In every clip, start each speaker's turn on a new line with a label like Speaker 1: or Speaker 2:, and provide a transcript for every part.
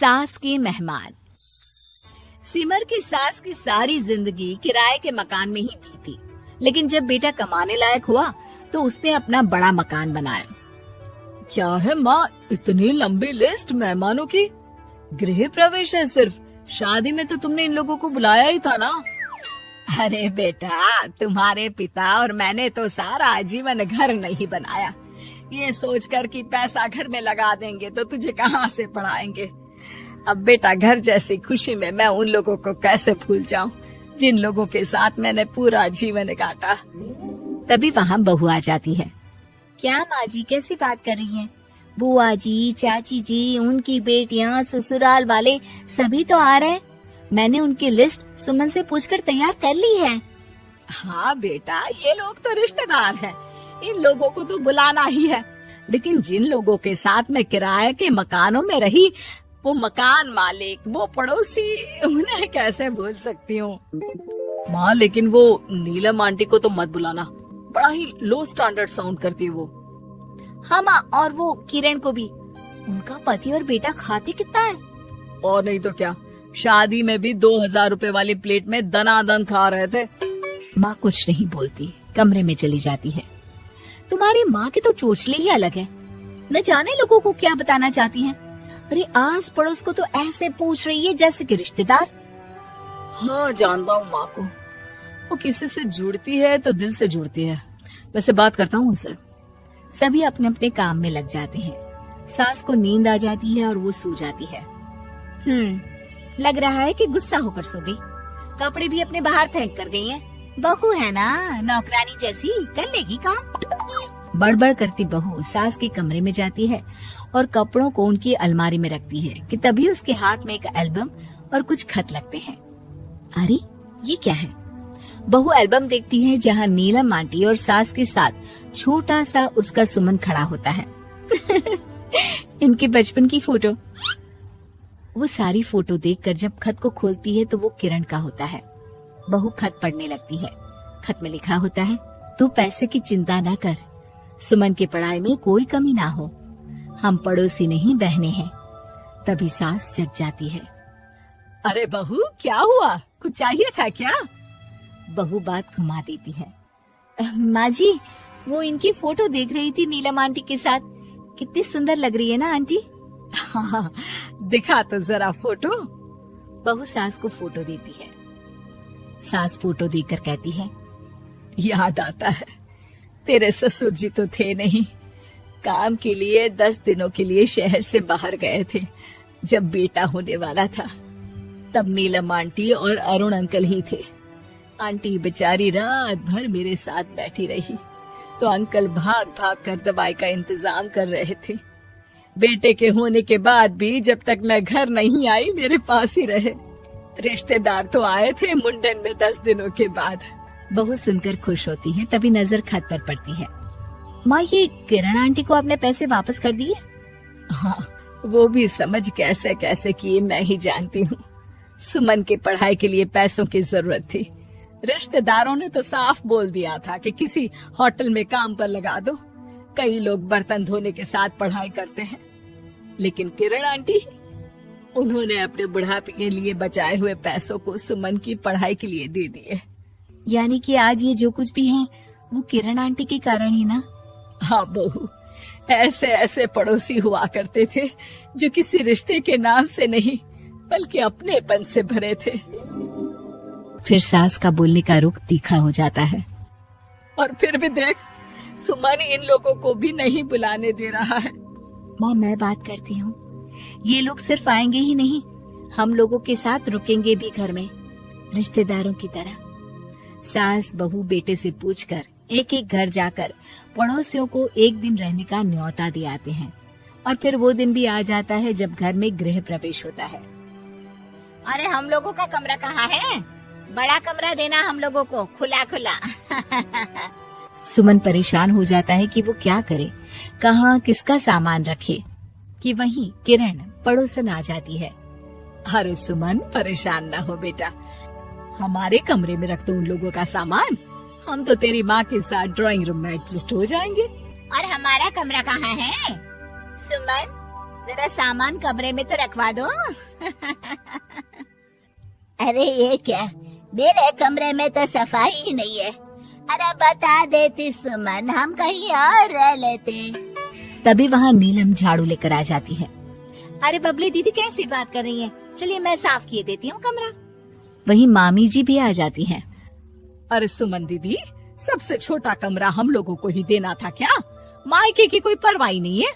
Speaker 1: सास के मेहमान। सिमर की सास की सारी जिंदगी किराए के मकान में ही बीती, लेकिन जब बेटा कमाने लायक हुआ तो उसने अपना बड़ा मकान बनाया। क्या है माँ, इतनी लंबी लिस्ट मेहमानों की? गृह प्रवेश है सिर्फ, शादी में तो तुमने इन लोगों को बुलाया ही था ना। अरे बेटा, तुम्हारे पिता और मैंने तो सारा जीवन घर नहीं बनाया, ये सोचकर कि पैसा घर में लगा देंगे तो तुझे कहाँ से पढ़ाएंगे। अब बेटा, घर जैसी खुशी में मैं उन लोगों को कैसे भूल जाऊं जिन लोगों के साथ मैंने पूरा जीवन काटा। तभी वहाँ बहू आ जाती है। क्या माँ जी, कैसी बात कर रही हैं? बुआ जी, चाची जी, उनकी बेटियाँ, ससुराल वाले सभी तो आ रहे हैं। मैंने उनकी लिस्ट सुमन से पूछकर तैयार कर ली है। हाँ बेटा, ये लोग तो रिश्तेदार हैं, इन लोगों को तो बुलाना ही है, लेकिन जिन लोगों के साथ मैं किराए के मकानों में रही, वो मकान मालिक, वो पड़ोसी, उन्हें कैसे भूल सकती हूँ। माँ, लेकिन वो नीलम आंटी को तो मत बुलाना, बड़ा ही लो स्टैंडर्ड साउंड करती है वो। हाँ माँ, और वो किरण को भी। उनका पति और बेटा खाते कितना है। और नहीं तो क्या, शादी में भी 2000 रुपए वाली प्लेट में दनादन खा रहे थे। माँ कुछ नहीं बोलती, कमरे में चली जाती है। तुम्हारी माँ की तो चोचले ही अलग है, न जाने लोगों को क्या बताना चाहती हैं। अरे आस पड़ोस को तो ऐसे पूछ रही है जैसे कि रिश्तेदार। हाँ जानता हूँ माँ को, वो किसी से जुड़ती है तो दिल से जुड़ती है। वैसे बात करता हूँ उनसे। सभी अपने अपने काम में लग जाते हैं। सास को नींद आ जाती है और वो सो जाती है। लग रहा है कि गुस्सा होकर सो गई। कपड़े भी अपने बाहर फेंक कर गई हैं। बहू है ना, नौकरानी जैसी, कर लेगी काम। बड़बड़ करती बहू सास के कमरे में जाती है और कपड़ों को उनकी अलमारी में रखती है कि तभी उसके हाथ में एक एल्बम और कुछ खत लगते हैं। अरे ये क्या है? बहू एल्बम देखती है जहाँ नीलम आंटी और सास के साथ छोटा सा उसका सुमन खड़ा होता है। इनके बचपन की फोटो। वो सारी फोटो देखकर जब खत को खोलती है तो वो किरण का होता है। बहू खत पढ़ने लगती है। खत में लिखा होता है, तू पैसे की चिंता ना कर, सुमन की पढ़ाई में कोई कमी ना हो, हम पड़ोसी नहीं बहने हैं। तभी सास जग जाती है। अरे बहू, क्या हुआ? कुछ चाहिए था क्या? बहू बात घुमा देती है। माँ जी, वो इनकी फोटो देख रही थी नीलम आंटी के साथ। कितनी सुंदर लग रही है ना आंटी? हाँ, दिखा तो जरा फोटो। बहू सास को फोटो देती है। सास फोटो देखकर कहती है, याद आता है, तेरे ससुर जी तो थे नहीं, काम के लिए 10 दिनों के लिए शहर से बाहर गए थे। जब बेटा होने वाला था तब नीलम आंटी और अरुण अंकल ही थे। आंटी बेचारी रात भर मेरे साथ बैठी रही तो अंकल भाग भाग कर दवाई का इंतजाम कर रहे थे। बेटे के होने के बाद भी जब तक मैं घर नहीं आई मेरे पास ही रहे। रिश्तेदार तो आए थे मुंडन में 10 दिनों के बाद। बहू सुनकर खुश होती है। तभी नजर खत पर पड़ती है। माँ, ये किरण आंटी को आपने पैसे वापस कर दिए? हाँ, वो भी समझ कैसे कैसे किए मैं ही जानती हूँ। सुमन की पढ़ाई के लिए पैसों की जरूरत थी। रिश्तेदारों ने तो साफ बोल दिया था कि किसी होटल में काम पर लगा दो। कई लोग बर्तन धोने के साथ पढ़ाई करते हैं, लेकिन किरण आंटी, उन्होंने अपने बुढ़ापे के लिए बचाए हुए पैसों को सुमन की पढ़ाई के लिए दे दिए। यानी कि आज ये जो कुछ भी है वो किरण आंटी के कारण ही ना? हाँ बहू, ऐसे ऐसे पड़ोसी हुआ करते थे जो किसी रिश्ते के नाम से नहीं बल्कि अपनेपन से भरे थे। फिर सास का बोलने का रुख तीखा हो जाता है। और फिर भी देख, सुमन इन लोगों को भी नहीं बुलाने दे रहा है। माँ, मैं बात करती हूँ, ये लोग सिर्फ आएंगे ही नहीं, हम लोगों के साथ रुकेंगे भी घर में, रिश्तेदारों की तरह। सास बहू बेटे से पूछकर एक एक घर जाकर पड़ोसियों को एक दिन रहने का न्योता दे आते हैं। और फिर वो दिन भी आ जाता है जब घर में गृह प्रवेश होता है। अरे हम लोगों का कमरा कहाँ है? बड़ा कमरा देना हम लोगों को, खुला खुला। सुमन परेशान हो जाता है कि वो क्या करे, कहाँ किसका सामान रखे, कि वहीं किरण पड़ोसन आ जाती है। अरे सुमन, परेशान ना हो बेटा, हमारे कमरे में रख दो उन लोगों का सामान, हम तो तेरी माँ के साथ ड्राइंग रूम में एडजस्ट हो जाएंगे। और हमारा कमरा कहाँ है? सुमन, जरा सामान कमरे में तो रखवा दो। अरे ये क्या, मेरे कमरे में तो सफाई ही नहीं है। अरे बता देती सुमन, हम कहीं और रह लेते। तभी वहाँ नीलम झाड़ू लेकर आ जाती है। अरे बबली दीदी कैसी बात कर रही है, चलिए मैं साफ किए देती हूँ कमरा। वहीं मामी जी भी आ जाती हैं।
Speaker 2: अरे सुमन दीदी, सबसे छोटा कमरा हम लोगों को ही देना था क्या? मायके की कोई परवाह नहीं है।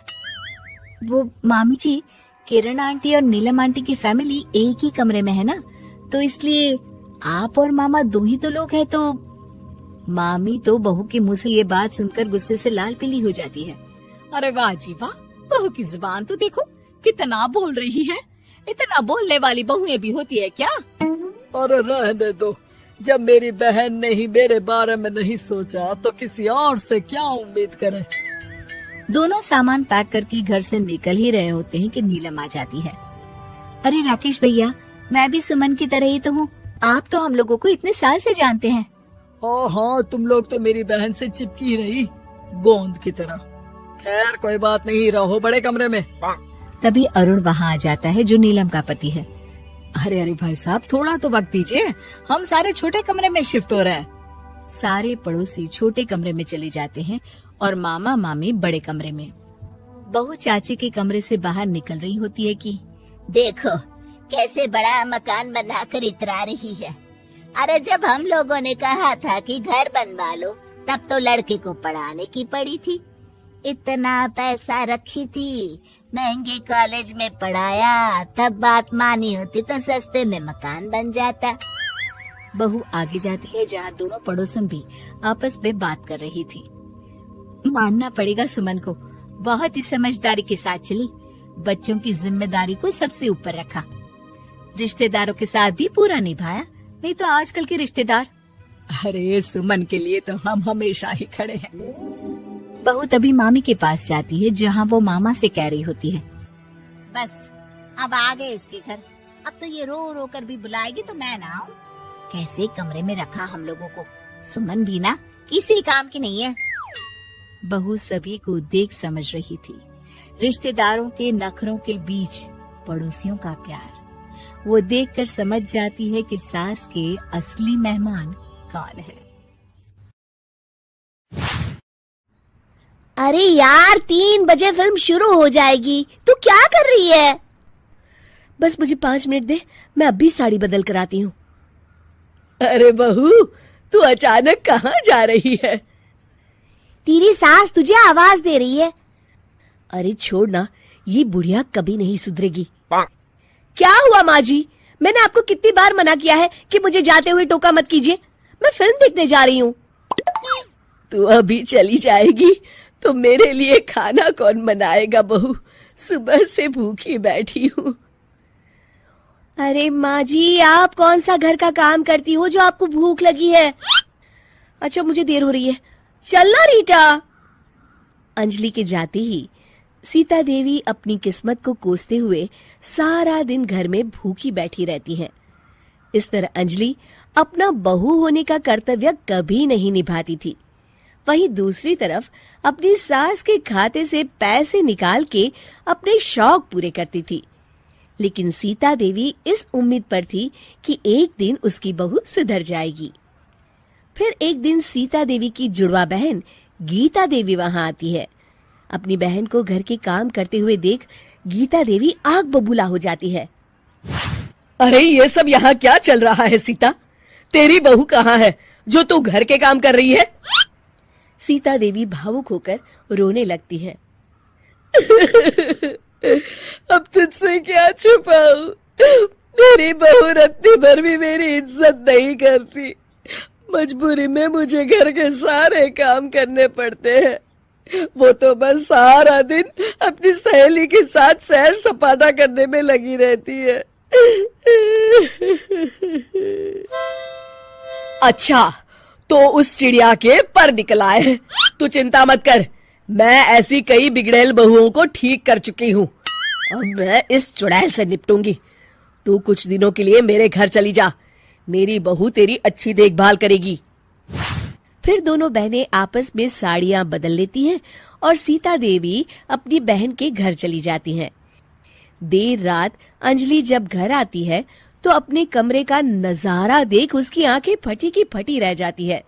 Speaker 1: वो मामी जी, किरण आंटी और नीलम आंटी की फैमिली एक ही कमरे में है ना, तो इसलिए आप और मामा दो ही तो लोग हैं। तो मामी तो बहू के मुंह से ये बात सुनकर गुस्से से लाल पीली हो जाती है।
Speaker 2: अरे वाह जी वाह, बहू की जुबान तो देखो कितना बोल रही है। इतना बोलने वाली बहुएं भी होती है क्या? अरे रहने दो, जब मेरी बहन ने ही मेरे बारे में नहीं सोचा तो किसी और से क्या उम्मीद करे।
Speaker 1: दोनों सामान पैक करके घर से निकल ही रहे होते हैं कि नीलम आ जाती है। अरे राकेश भैया, मैं भी सुमन की तरह ही तो हूँ। आप तो हम लोगों को इतने साल से जानते हैं।
Speaker 2: हाँ, तुम लोग तो मेरी बहन से चिपकी रही गोंद की तरह। खैर कोई बात नहीं, रहो बड़े कमरे में।
Speaker 1: तभी अरुण वहाँ आ जाता है, जो नीलम का पति है।
Speaker 2: अरे भाई साहब, थोड़ा तो वक्त दीजिए, हम सारे छोटे कमरे में शिफ्ट हो रहे हैं।
Speaker 1: सारे पड़ोसी छोटे कमरे में चले जाते हैं और मामा मामी बड़े कमरे में। बहू चाची के कमरे से बाहर निकल रही होती है कि देखो कैसे बड़ा मकान बनाकर इतरा रही है। अरे जब हम लोगों ने कहा था कि घर बनवा लो, तब तो लड़के को पढ़ाने की पड़ी थी। इतना पैसा रखी थी, महंगे कॉलेज में पढ़ाया, तब बात मानी होती तो सस्ते में मकान बन जाता। बहू आगे जाती है जहाँ दोनों पड़ोसन भी आपस में बात कर रही थी। मानना पड़ेगा सुमन को, बहुत ही समझदारी के साथ चली। बच्चों की जिम्मेदारी को सबसे ऊपर रखा, रिश्तेदारों के साथ भी पूरा निभाया। नहीं तो आजकल के रिश्तेदार।
Speaker 2: अरे सुमन के लिए तो हम हमेशा ही खड़े हैं।
Speaker 1: बहू तभी मामी के पास जाती है, जहाँ वो मामा से कह रही होती है, बस अब आ गए इसके घर। अब तो ये रो रो कर भी बुलाएगी तो मैं ना आऊं। कैसे कमरे में रखा हम लोगों को। सुमन भी ना किसी काम की नहीं है। बहू सभी को देख समझ रही थी, रिश्तेदारों के नखरों के बीच पड़ोसियों का प्यार। वो देखकर समझ जाती है कि सास के असली मेहमान कौन है।
Speaker 3: अरे यार, 3 बजे फिल्म शुरू हो जाएगी, तू क्या कर रही है? बस मुझे 5 मिनट दे, मैं अभी साड़ी बदल कर आती हूँ।
Speaker 4: अरे बहू, तू अचानक कहाँ जा रही है?
Speaker 3: तेरी सास तुझे आवाज दे रही है।
Speaker 4: अरे छोड़ ना, ये बुढ़िया कभी नहीं सुधरेगी। क्या हुआ माँ जी? मैंने आपको कितनी बार मना किया है कि मुझे जाते हुए टोका मत कीजिए। मैं फिल्म देखने जा रही हूँ। तू अभी चली जाएगी तो मेरे लिए खाना कौन बनाएगा बहू? सुबह से भूखी बैठी हूँ।
Speaker 3: अरे माँ जी, आप कौन सा घर का काम करती हो जो आपको भूख लगी है?
Speaker 4: अच्छा, मुझे देर हो रही है, चलना रीटा। अंजलि के जाते ही सीता देवी अपनी किस्मत को कोसते हुए सारा दिन घर में भूखी बैठी रहती हैं। इस तरह अंजलि अपना बहू होने का कर्तव्य कभी नहीं निभाती थी। वहीं दूसरी तरफ अपनी सास के खाते से पैसे निकाल के अपने शौक पूरे करती थी। लेकिन सीता देवी इस उम्मीद पर थी कि एक दिन उसकी बहू सुधर जाएगी। फिर एक दिन सीता देवी की जुड़वा बहन गीता देवी वहां आती है। अपनी बहन को घर के काम करते हुए देख गीता देवी आग बबूला हो जाती है।
Speaker 2: अरे ये सब यहाँ क्या चल रहा है सीता? तेरी बहू कहाँ है जो तू घर के काम कर रही है?
Speaker 4: सीता देवी भावुक होकर रोने लगती है।
Speaker 2: अब तुझसे क्या छुपाऊं? मेरी बहू रत्ती भर भी मेरी इज्जत नहीं करती। मजबूरी में मुझे घर के सारे काम करने पड़ते हैं। वो तो बस सारा दिन अपनी सहेली के साथ सैर सपाटा करने में लगी रहती है। अच्छा, तो उस चिड़िया के पर निकल आए हैं। तू चिंता मत कर, मैं ऐसी कई बिगड़ैल बहुओं को ठीक कर चुकी हूँ। अब मैं इस चुड़ैल से निपटूंगी। तू कुछ दिनों के लिए मेरे घर चली जा, मेरी बहू तेरी अच्छी देखभाल करेगी।
Speaker 4: फिर दोनों बहनें आपस में साड़ियां बदल लेती हैं और सीता देवी अपनी बहन के घर चली जाती हैं। देर रात अंजलि जब घर आती है तो अपने कमरे का नजारा देख उसकी आंखें फटी की फटी रह जाती है।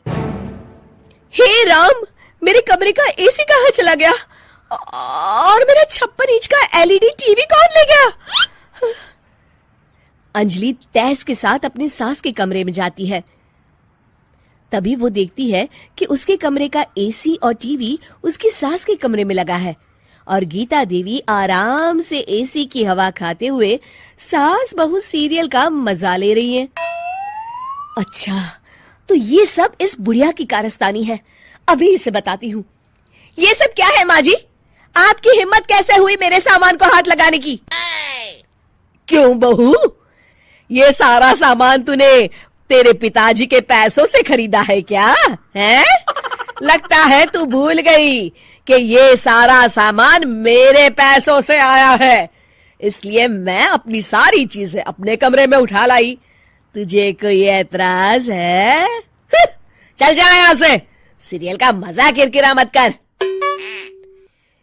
Speaker 4: हे राम, मेरे कमरे का एसी कहाँ चला गया और मेरा 56 इंच का एलईडी टीवी कौन ले गया? अंजलि तहस के साथ अपनी सास के कमरे में जाती है। तभी वो देखती है कि उसके कमरे का एसी और टीवी उसकी सास के कमरे में लगा है और गीता देवी आराम से एसी की हवा खाते हुए सास बहू सीरियल का मजा ले रही हैं। अच्छा, तो ये सब इस बुढ़िया की कारस्तानी है। अभी इसे बताती हूँ। ये सब क्या है माँ जी? आपकी हिम्मत कैसे हुई मेरे सामान को हाथ लगाने की? क्यों बहू, ये सारा सामान तूने तेरे पिताजी के पैसों से खरीदा है क्या? हैं? लगता है तू भूल गई कि ये सारा सामान मेरे पैसों से आया है, इसलिए मैं अपनी सारी चीजें अपने कमरे में उठा लाई। तुझे कोई एतराज है? चल जा यहां से, सीरियल का मजा किरकिरा मत कर।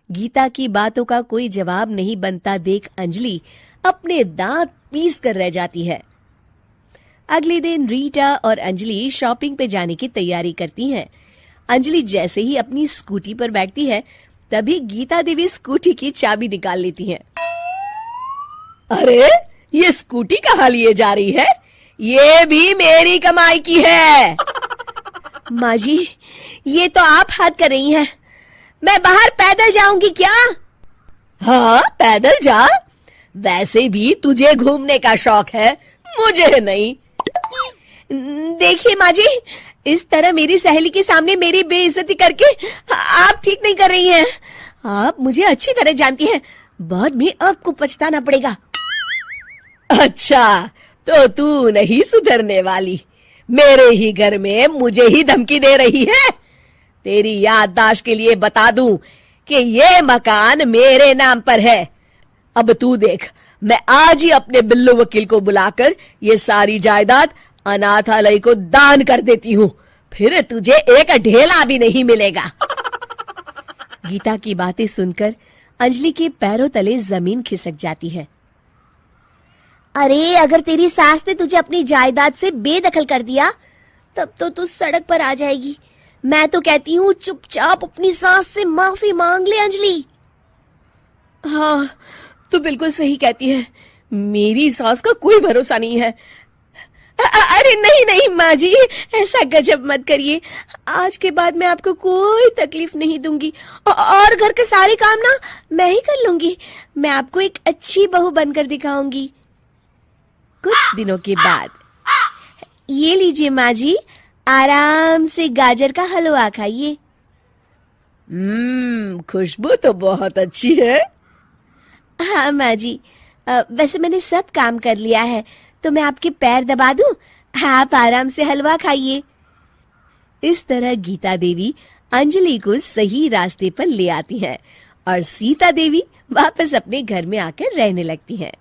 Speaker 4: गीता की बातों का कोई जवाब नहीं बनता देख अंजलि अपने दांत पीस कर रह जाती है। अगले दिन रीटा और अंजलि शॉपिंग पे जाने की तैयारी करती हैं। अंजलि जैसे ही अपनी स्कूटी पर बैठती है तभी गीता देवी स्कूटी की चाबी निकाल लेती हैं। अरे, ये स्कूटी कहाँ लिए जा रही है? ये भी मेरी कमाई की है। माँ जी, ये तो आप हाथ कर रही हैं। मैं बाहर पैदल जाऊंगी क्या? हाँ, पैदल जा। वैसे भी तुझे घूमने का शौक है, मुझे नहीं। देखिए माँ जी, इस तरह मेरी सहेली के सामने मेरी बेइज्जती करके आप ठीक नहीं कर रही हैं। आप मुझे अच्छी तरह जानती हैं, बाद में आपको पछताना पड़ेगा। अच्छा, तो तू नहीं सुधरने वाली, मेरे ही घर में मुझे ही धमकी दे रही है। तेरी याददाश्त के लिए बता दूं कि ये मकान मेरे नाम पर है। अब तू देख, मैं आज ही अपने बिल्लू वकील को बुलाकर ये सारी जायदाद अनाथालय को दान कर देती हूँ, फिर तुझे एक ढेला भी नहीं मिलेगा। गीता की बातें सुनकर अंजलि के पैरों तले जमीन खिसक जाती है।
Speaker 3: अरे, अगर तेरी सास ने तुझे अपनी जायदाद से बेदखल कर दिया तब तो तू सड़क पर आ जाएगी। मैं तो कहती हूँ चुपचाप अपनी सास से माफी मांग ले अंजलि।
Speaker 4: हाँ, तू बिल्कुल सही कहती है, मेरी सास का कोई भरोसा नहीं है। अरे नहीं नहीं माँ जी, ऐसा गजब मत करिए। आज के बाद मैं आपको कोई तकलीफ नहीं दूंगी और घर के सारे काम ना मैं ही कर लूंगी। मैं आपको एक अच्छी बहू बनकर दिखाऊंगी। कुछ दिनों के बाद, ये लीजिए माँ जी, आराम से गाजर का हलवा खाइए। खुशबू तो बहुत अच्छी है।
Speaker 3: हाँ माँ जी, वैसे मैंने सब काम कर लिया है, तो मैं आपके पैर दबा दूं? आप आराम से हलवा खाइए।
Speaker 4: इस तरह गीता देवी अंजलि को सही रास्ते पर ले आती है और सीता देवी वापस अपने घर में आकर रहने लगती हैं।